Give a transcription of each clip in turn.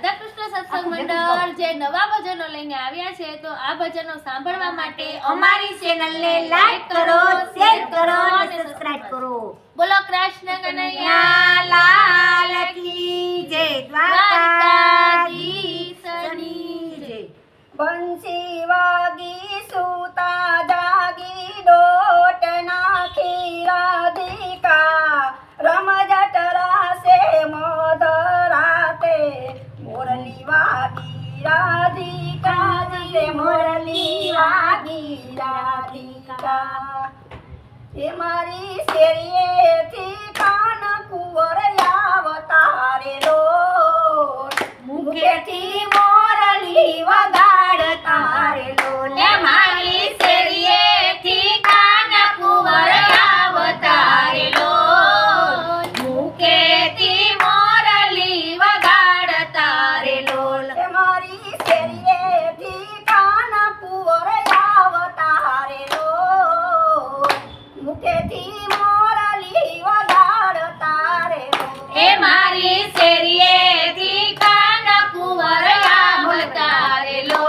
રાધાકૃષ્ણ સત્સંગ મંડળ જે નવા ભજનો લઈને આવ્યા છે તો આ ભજનો સાંભળવા માટે અમારી ચેનલને લાઈક કરો, શેર કરો અને સબસ્ક્રાઇબ કરો. બોલો કૃષ્ણ કનૈયા લાલ કી જય, દ્વારકાધીશની જય. બંસી વાગી સુતા જાગી દોટ નાખી રાધિકા રમઝટ રાસે મધરાતે મોરલી વાગી રાધિકા રે મોરલી વાગી રાધિકા એ મારી શેરીએથી કાન કુંવર આવતારે લો મુખેથી મોરલી વગાડતા રે લો એ મારી શેરીએથી કાન કુંવર આવતા રે લો મુખેથી મોરલી વગાડતા રે લોલ. એ મારી શેરીએથી કાન કુંવર આવતા રે લો મુખેથી મોરલી વગાડતા રે લો. એ મારી શેરીએથી કાન કુંવર આવતા રે લો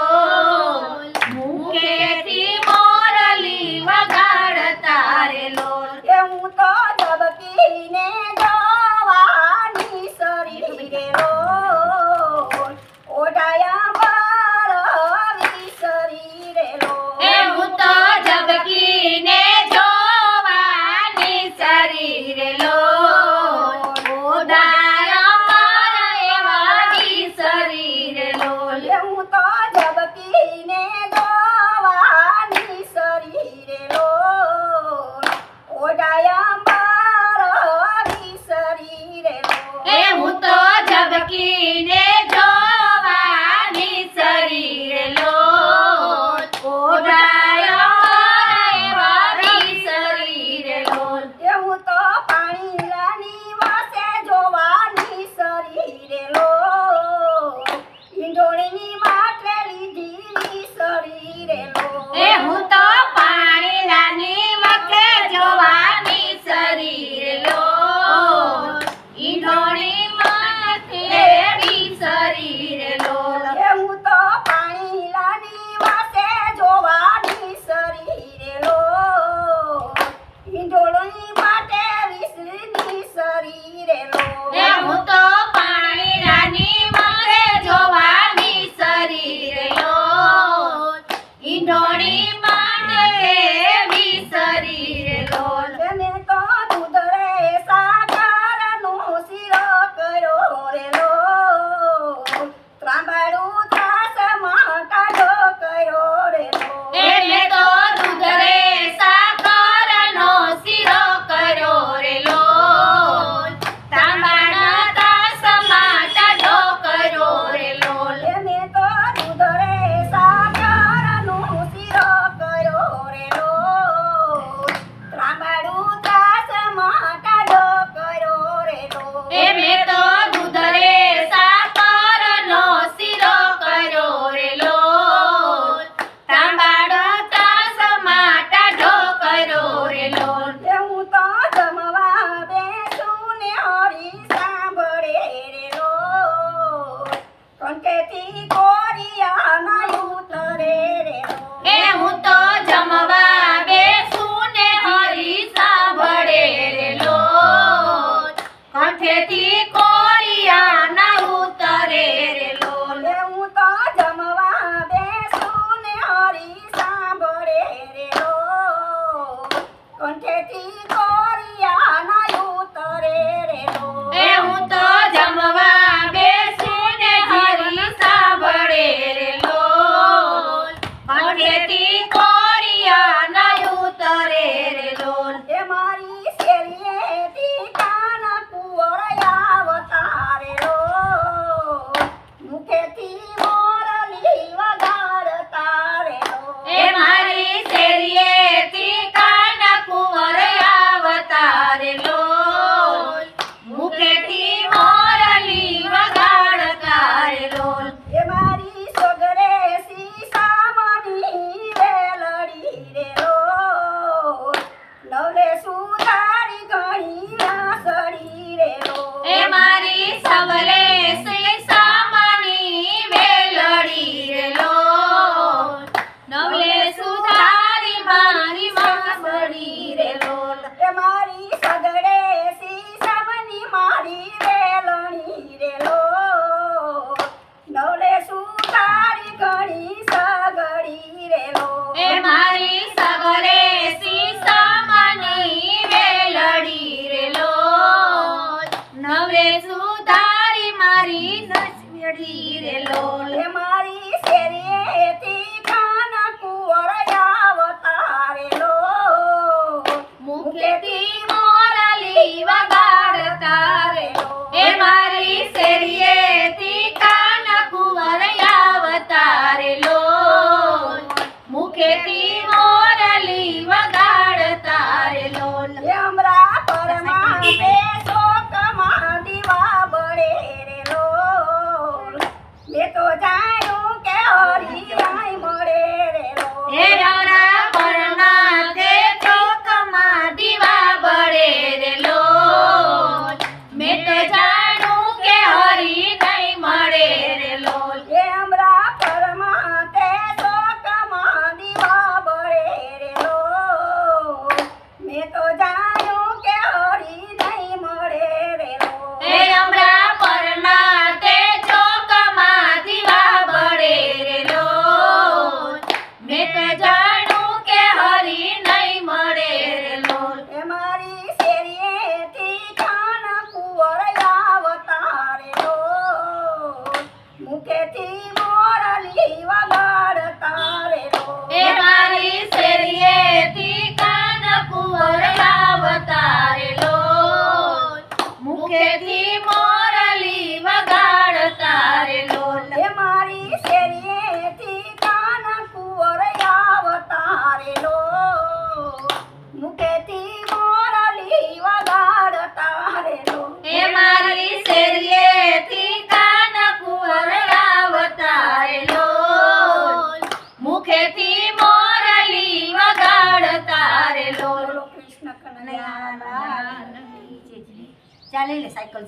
મોરડી રે લોલ. એ મારી શેરીએથી કાન કુંવર આવતારે લોલ. મુખેથી મોરલી વગાડતા રે લોલ. એ મારી શેરીએથી કાન કુંવર આવતા રે લોલ. મુખેથી મોરલી વગાડતા રે લોલ. એ અમરા પરમાને શોકમાં દીવા બળે રે લોલ. મેં તો જાણ્યું કે હરિયાઈ મળે રે લોલ. હે રાણા પરમાતે ચોકમાં દીવા બળે રે લોલ. મેં તો જાણું કે હરી નહીં મળે રે લોલ. એ અમરા પરમાતે શોકમાં દીવા બળે રે લોલ. મેં તો જાણ્યું કે હરી નહીં મળે રે લોલ. હે અમરા પરમાતે ચોકમાં દીવા બળે રે લોલ. મેં તો જાણું કે હરી નહીં મળે રે લોલ. એ મારી શેરીએથી કાન કુંવર આવતારે લોલ. મુખેથી મોરલી વગાડતારે લોલ. એ મારી શેરીએથી કાન કુંવર આવતા રે લોલ. મુખેથી મોરલી વગાડતા રે લોલ. એ મારી શેરીએથી કાન કુંવર આવતારે લોલ. મુખેથી મોરલી વગાડતારે લોલ. એ મારી શેરીએથી કાન કુંવર આવતા રે લોલ. મુખેથી મોરલી વગાડતા રે લોલ. બોલો કૃષ્ણ કનૈયા લાલ કી જય. ચાલે લે સાયકલ